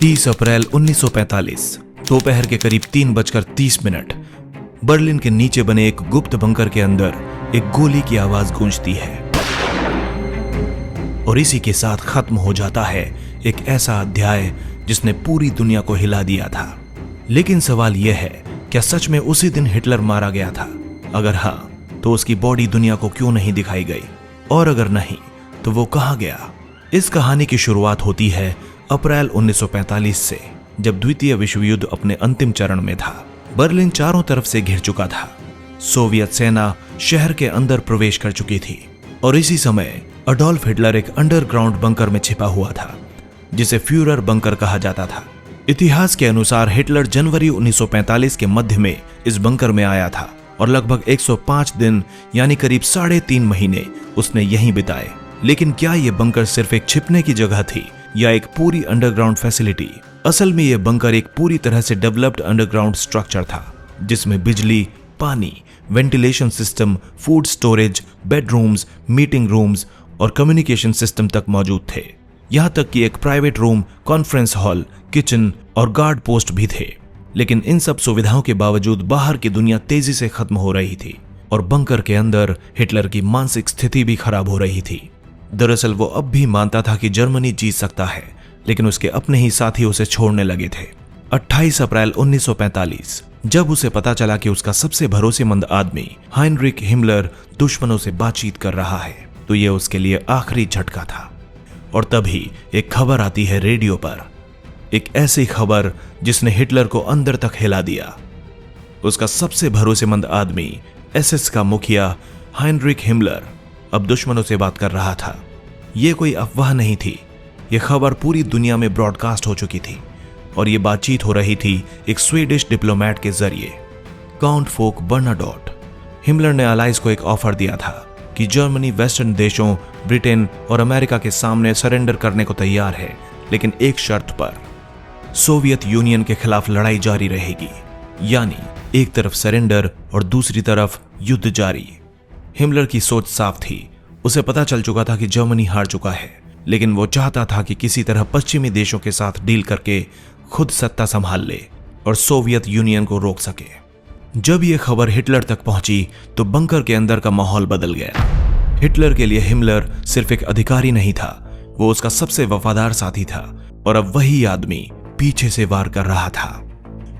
30 अप्रैल 1945 दोपहर के करीब 3:30 बर्लिन के नीचे बने एक गुप्त बंकर के अंदर एक गोली की आवाज गूंजती है और इसी के साथ खत्म हो जाता है एक ऐसा अध्याय जिसने पूरी दुनिया को हिला दिया था। लेकिन सवाल यह है, क्या सच में उसी दिन हिटलर मारा गया था? अगर हाँ, तो उसकी बॉडी दुनिया को क्यों नहीं दिखाई गई? और अगर नहीं, तो वो कहां गया? इस कहानी की शुरुआत होती है अप्रैल 1945 से, जब द्वितीय विश्व युद्ध अपने अंतिम चरण में था। बर्लिन चारों तरफ से घिर चुका था। सोवियत सेना शहर के अंदर प्रवेश कर चुकी थी और इसी समय अडोल्फ हिटलर एक अंडरग्राउंड बंकर में छिपा हुआ था, जिसे फ्यूरर बंकर कहा जाता था। इतिहास के अनुसार हिटलर जनवरी 1945 के मध्य में इस बंकर में आया था और लगभग 105 दिन यानी करीब 3.5 महीने उसने यहीं बिताए। लेकिन क्या यह बंकर सिर्फ एक छिपने की जगह थी या एक पूरी अंडरग्राउंड फैसिलिटी? असल में यह बंकर एक पूरी तरह से डेवलप्ड अंडरग्राउंड स्ट्रक्चर था, जिसमें बिजली, पानी, ventilation system, food storage, bedrooms, meeting rooms और कम्युनिकेशन सिस्टम तक मौजूद थे। यहां तक कि एक private room, conference hall, kitchen और गार्ड पोस्ट भी थे। लेकिन इन सब सुविधाओं के बावजूद बाहर की दुनिया तेजी से खत्म हो रही थी और बंकर के अंदर हिटलर की मानसिक स्थिति भी खराब हो रही थी। दरअसल वो अब भी मानता था कि जर्मनी जीत सकता है, लेकिन उसके अपने ही साथी उसे छोड़ने लगे थे। 28 अप्रैल 1945 जब उसे पता चला कि उसका सबसे भरोसेमंद आदमी हाइनरिक हिमलर दुश्मनों से बातचीत कर रहा है, तो यह उसके लिए आखिरी झटका था। और तभी एक खबर आती है रेडियो पर, एक ऐसी खबर जिसने हिटलर को अंदर तक हिला दिया। उसका सबसे भरोसेमंद आदमी, एसएस का मुखिया हाइनरिक हिमलर, अब दुश्मनों से बात कर रहा था। यह कोई अफवाह नहीं थी, यह खबर पूरी दुनिया में ब्रॉडकास्ट हो चुकी थी और यह बातचीत हो रही थी एक स्वीडिश डिप्लोमेट के जरिए, काउंट फोक बर्नाडोट। हिमलर ने अलाइज को एक ऑफर दिया था कि जर्मनी वेस्टर्न देशों, ब्रिटेन और अमेरिका के सामने सरेंडर करने को तैयार है, लेकिन एक शर्त पर। सोवियत यूनियन के खिलाफ लड़ाई जारी रहेगी, यानी एक तरफ सरेंडर और दूसरी तरफ युद्ध जारी। हिमलर की सोच साफ थी, उसे पता चल चुका था कि जर्मनी हार चुका है, लेकिन वो चाहता था कि किसी तरह पश्चिमी देशों के साथ डील करके खुद सत्ता संभाल ले और सोवियत यूनियन को रोक सके। जब यह खबर हिटलर तक पहुंची तो बंकर के अंदर का माहौल बदल गया। हिटलर के लिए हिमलर सिर्फ एक अधिकारी नहीं था, वो उसका सबसे वफादार साथी था और अब वही आदमी पीछे से वार कर रहा था।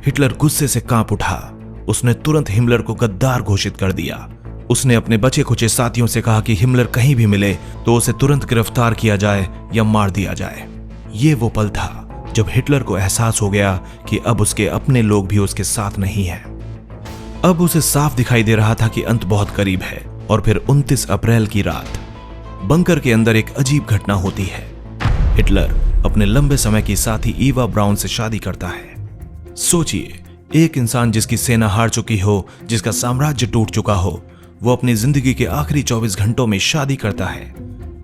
हिटलर गुस्से से कांप उठा। उसने तुरंत हिमलर को गद्दार घोषित कर दिया। उसने अपने बचे खुचे साथियों से कहा कि हिमलर कहीं भी मिले तो उसे तुरंत गिरफ्तार किया जाए या मार दिया जाए। ये वो पल था जब हिटलर को एहसास हो गया कि अब उसके अपने लोग भी उसके साथ नहीं हैं। अब उसे साफ दिखाई दे रहा था कि अंत बहुत करीब है। और फिर 29 अप्रैल की रात बंकर के अंदर एक अजीब घटना होती है। हिटलर अपने लंबे समय की साथी ईवा ब्राउन से शादी करता है। सोचिए, एक इंसान जिसकी सेना हार चुकी हो, जिसका साम्राज्य टूट चुका हो, वो अपनी जिंदगी के आखिरी 24 घंटों में शादी करता है।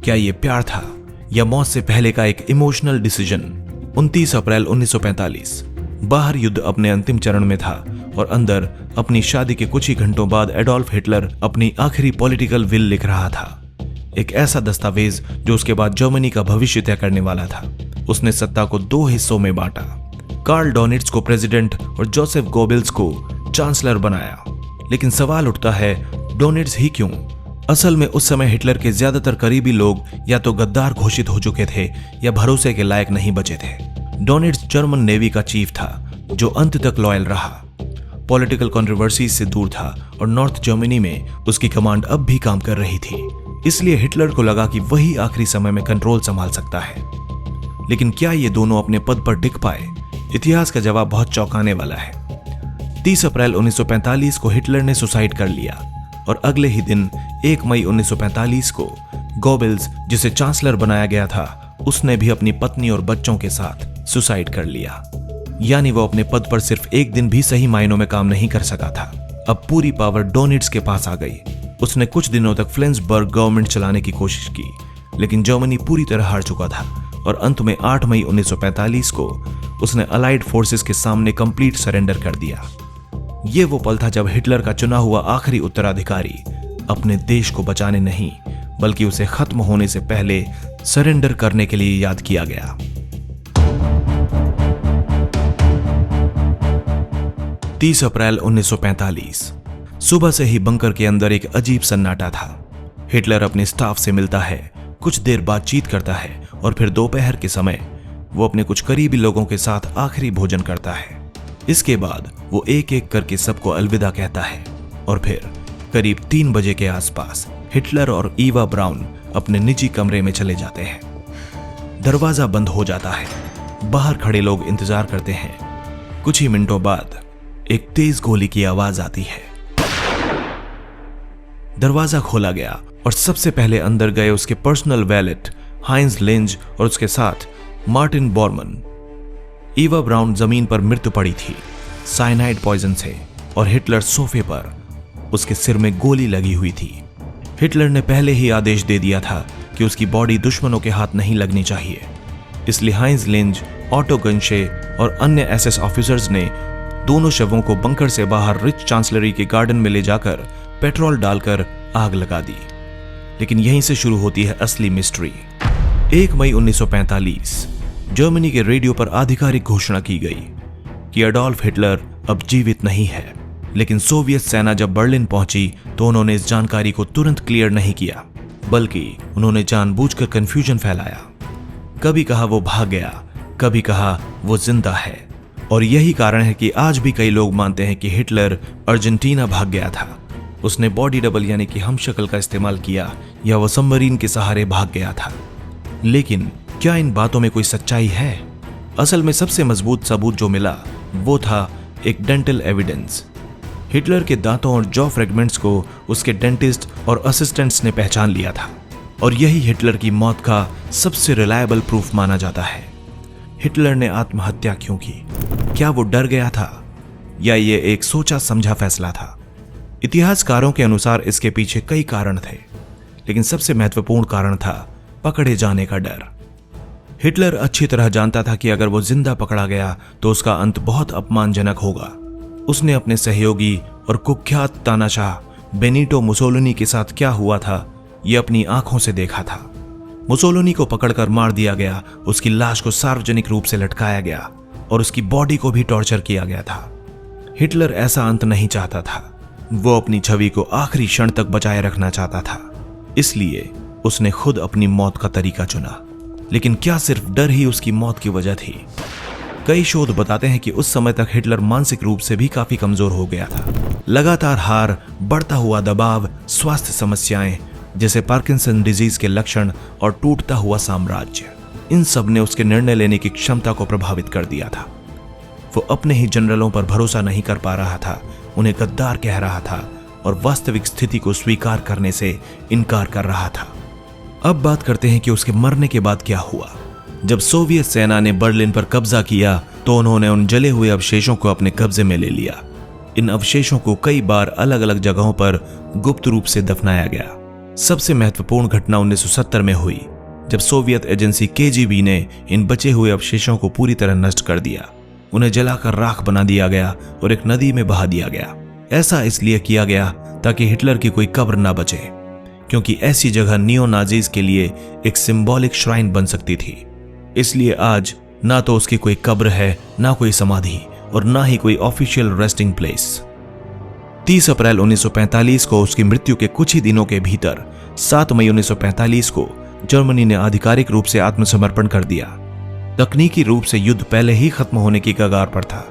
क्या ये प्यार था या मौत से पहले का एक इमोशनल डिसीजन? 29 अप्रैल 1945 बाहर युद्ध अपने अंतिम चरण में था और अंदर अपनी शादी के कुछ ही घंटों बाद एडोल्फ हिटलर अपनी आखिरी पॉलिटिकल विल लिख रहा था, एक ऐसा दस्तावेज जो उसके बाद जर्मनी का भविष्य तय करने वाला था। उसने सत्ता को 2 हिस्सों में बांटा, कार्ल डोनिट्ज को प्रेसिडेंट और जोसेफ गोबेल्स को चांसलर बनाया। लेकिन सवाल उठता है, डोनिट्ज ही क्यों? असल में उस समय हिटलर के ज्यादातर करीबी लोग या तो गद्दार घोषित हो चुके थे या भरोसे के लायक नहीं बचे थे। डोनिट्ज जर्मन नेवी का चीफ था जो अंत तक लॉयल रहा, पॉलिटिकल कंट्रोवर्सीज से दूर था और नॉर्थ जर्मनी में उसकी कमांड अब भी काम कर रही थी। इसलिए हिटलर को लगा कि वही आखिरी समय में कंट्रोल संभाल सकता है। लेकिन क्या ये दोनों अपने पद पर टिक पाए? इतिहास का जवाब बहुत चौंकाने वाला है। 30 अप्रैल 1945 को हिटलर ने सुसाइड कर लिया और अगले ही दिन 1 मई 1945 को गोबेल्स, जिसे चांसलर बनाया गया था, उसने भी अपनी पत्नी और बच्चों के साथ सुसाइड कर लिया। यानी वो अपने पद पर सिर्फ एक दिन भी सही मायनों में काम नहीं कर सका था। अब पूरी पावर डोनिट्ज के पास आ गई। उसने कुछ दिनों तक फ्लेंसबर्ग गवर्नमेंट चलाने की कोशिश की, लेकिन जर्मनी पूरी तरह हार चुका था और अंत में 8 मई 1945 को उसने अलाइड फोर्सेस के सामने कंप्लीट सरेंडर कर दिया। ये वो पल था जब हिटलर का चुना हुआ आखिरी उत्तराधिकारी अपने देश को बचाने नहीं बल्कि उसे खत्म होने से पहले सरेंडर करने के लिए याद किया गया। 30 अप्रैल 1945 सुबह से ही बंकर के अंदर एक अजीब सन्नाटा था। हिटलर अपने स्टाफ से मिलता है, कुछ देर बातचीत करता है और फिर दोपहर के समय वो अपने कुछ करीबी लोगों के साथ आखिरी भोजन करता है। इसके बाद वो एक एक करके सबको अलविदा कहता है और फिर करीब 3 बजे के आसपास हिटलर और ईवा ब्राउन अपने निजी कमरे में चले जाते हैं। दरवाजा बंद हो जाता है। बाहर खड़े लोग इंतजार करते हैं। कुछ ही मिनटों बाद एक तेज गोली की आवाज आती है। दरवाजा खोला गया और सबसे पहले अंदर गए उसके पर्सनल वैलेट हाइंज लिंज और उसके साथ मार्टिन बोरमन। ईवा ब्राउन जमीन पर मृत्यु पड़ी थी साइनाइड पॉइजन से और हिटलर सोफे पर, उसके सिर में गोली लगी हुई थी। हिटलर ने पहले ही आदेश दे दिया था कि उसकी बॉडी दुश्मनों के हाथ नहीं लगनी चाहिए, इसलिए हाइंज लिंज, ऑटो गंशे और अन्य एसएस ऑफिसर्स ने दोनों शवों को बंकर से बाहर रिच चांसलरी के गार्डन में ले जाकर पेट्रोल डालकर आग लगा दी। लेकिन यहीं से शुरू होती है असली मिस्ट्री। 1 मई 1945 जर्मनी के रेडियो पर आधिकारिक घोषणा की गई कि एडोल्फ हिटलर अब जीवित नहीं है। लेकिन सोवियत सेना जब बर्लिन पहुंची तो उन्होंने इस जानकारी को तुरंत क्लियर नहीं किया, बल्कि उन्होंने जानबूझकर कंफ्यूजन फैलाया। कभी कहा वो भाग गया, कभी कहा वो जिंदा है। और यही कारण है कि आज भी कई लोग मानते हैं कि हिटलर अर्जेंटीना भाग गया था। उसने बॉडी डबल यानी कि हमशक्ल का इस्तेमाल किया या वो सबमरीन के सहारे भाग गया था। लेकिन क्या इन बातों में कोई सच्चाई है? असल में सबसे मजबूत सबूत जो मिला वो था एक डेंटल एविडेंस। हिटलर के दांतों और जॉ फ्रेगमेंट्स को उसके डेंटिस्ट और असिस्टेंट्स ने पहचान लिया था और यही हिटलर की मौत का सबसे रिलायबल प्रूफ माना जाता है। हिटलर ने आत्महत्या क्यों की? क्या वो डर गया था या ये एक सोचा समझा फैसला था? इतिहासकारों के अनुसार इसके पीछे कई कारण थे, लेकिन सबसे महत्वपूर्ण कारण था पकड़े जाने का डर। हिटलर अच्छी तरह जानता था कि अगर वो जिंदा पकड़ा गया तो उसका अंत बहुत अपमानजनक होगा। उसने अपने सहयोगी और कुख्यात तानाशाह बेनिटो मुसोलिनी के साथ क्या हुआ था ये अपनी आंखों से देखा था। मुसोलिनी को पकड़कर मार दिया गया, उसकी लाश को सार्वजनिक रूप से लटकाया गया और उसकी बॉडी को भी टॉर्चर किया गया था। हिटलर ऐसा अंत नहीं चाहता था। वो अपनी छवि को आखिरी क्षण तक बचाए रखना चाहता था, इसलिए उसने खुद अपनी मौत का तरीका चुना। लेकिन क्या सिर्फ डर ही उसकी मौत की वजह थी? कई शोध बताते हैं कि उस समय तक हिटलर मानसिक रूप से भी काफी कमजोर हो गया था। लगातार हार, बढ़ता हुआ दबाव, स्वास्थ्य समस्याएं जैसे पार्किंसन डिजीज के लक्षण और टूटता हुआ साम्राज्य, इन सब ने उसके निर्णय लेने की क्षमता को प्रभावित कर दिया था। वो अपने ही जनरलों पर भरोसा नहीं कर पा रहा था, उन्हें गद्दार कह रहा था और वास्तविक स्थिति को स्वीकार करने से इनकार कर रहा था। अब बात करते हैं कि उसके मरने के बाद क्या हुआ। जब सोवियत सेना ने बर्लिन पर कब्जा किया तो उन्होंने उन जले हुए अवशेषों को अपने कब्जे में ले लिया। इन अवशेषों को कई बार अलग अलग जगहों पर गुप्त रूप से दफनाया गया। सबसे महत्वपूर्ण घटना 1970 में हुई, जब सोवियत एजेंसी केजीबी ने इन बचे हुए अवशेषों को पूरी तरह नष्ट कर दिया। उन्हें जलाकर राख बना दिया गया और एक नदी में बहा दिया गया। ऐसा इसलिए किया गया ताकि हिटलर की कोई कब्र ना बचे, क्योंकि ऐसी जगह नियो नाजीज के लिए एक सिंबॉलिक श्राइन बन सकती थी। इसलिए आज ना तो उसकी कोई कब्र है, ना कोई समाधि और ना ही कोई ऑफिशियल रेस्टिंग प्लेस। 30 अप्रैल 1945 को उसकी मृत्यु के कुछ ही दिनों के भीतर 7 मई 1945 को जर्मनी ने आधिकारिक रूप से आत्मसमर्पण कर दिया। तकनीकी रूप से युद्ध पहले ही खत्म होने की कगार पर था,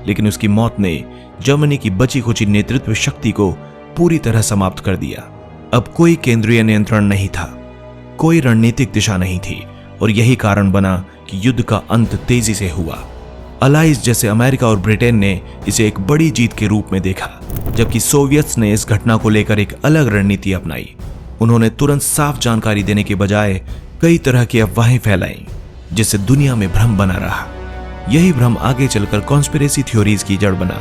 लेकिन उसकी मौत ने जर्मनी की बची खुची नेतृत्व शक्ति को पूरी तरह समाप्त कर दिया। अब कोई केंद्रीय नियंत्रण नहीं था, कोई रणनीतिक दिशा नहीं थी और यही कारण बना कि युद्ध का अंत तेजी से हुआ। अलाइज जैसे अमेरिका और ब्रिटेन ने इसे एक बड़ी जीत के रूप में देखा, जबकि सोवियत्स ने इस घटना को लेकर एक अलग रणनीति अपनाई। उन्होंने तुरंत साफ जानकारी देने के बजाय कई तरह की अफवाहें फैलाई, जिससे दुनिया में भ्रम बना रहा। यही भ्रम आगे चलकर कॉन्स्पिरेसी थ्योरीज की जड़ बना।